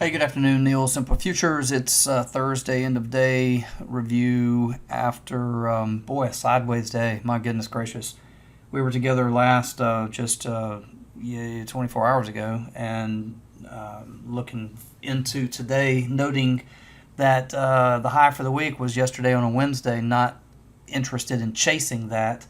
Hey, good afternoon, Neil. Simple Futures. It's Thursday, end of day review after, a sideways day. My goodness gracious. We were together last 24 hours ago and looking into today, noting that the high for the week was yesterday on a Wednesday, not interested in chasing that.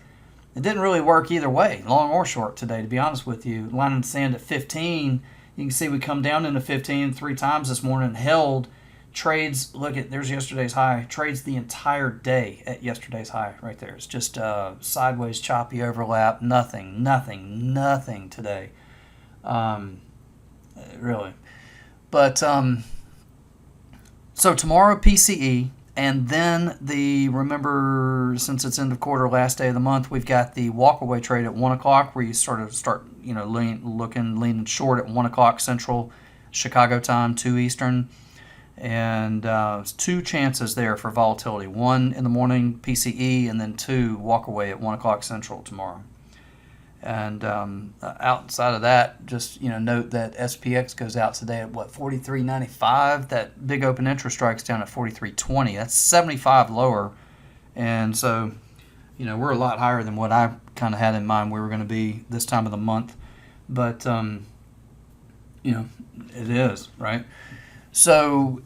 It didn't really work either way, long or short today, to be honest with you. Line in the sand at 15. You can see we come down into 15 three times this morning and held trades. Look at, there's yesterday's high. Trades the entire day at yesterday's high right there. It's just sideways, choppy overlap. Nothing today. Really. But so tomorrow PCE, and then remember, since it's end of quarter, last day of the month, we've got the walkaway trade at 1 o'clock where you sort of start, leaning short at 1 o'clock Central, Chicago time, 2 Eastern. And two chances there for volatility. One in the morning, PCE, and then two, walkaway at 1 o'clock Central tomorrow. And outside of that, just note that SPX goes out today at 43.95. That big open interest strike's down at 43.20. That's 75 lower, and so we're a lot higher than what I kind of had in mind we were going to be this time of the month. But it is right. So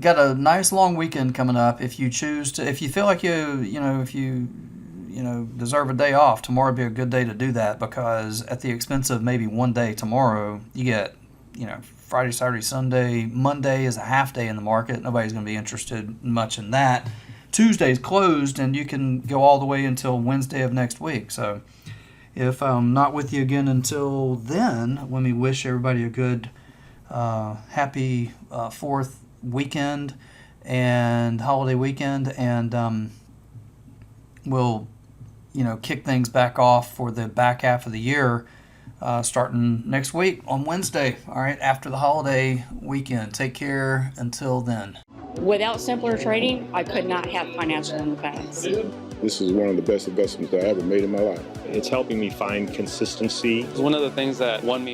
got a nice long weekend coming up. If you choose to, if you feel like if you deserve a day off, tomorrow would be a good day to do that, because at the expense of maybe one day tomorrow, you get, Friday, Saturday, Sunday. Monday is a half day in the market. Nobody's going to be interested much in that. Tuesday's closed, and you can go all the way until Wednesday of next week. So if I'm not with you again until then, let me wish everybody a good, happy 4th weekend and holiday weekend, and we'll kick things back off for the back half of the year, starting next week on Wednesday. All right, after the holiday weekend. Take care until then. Without simpler trading, I could not have financial independence. This is one of the best investments I ever made in my life. It's helping me find consistency. It's one of the things that won me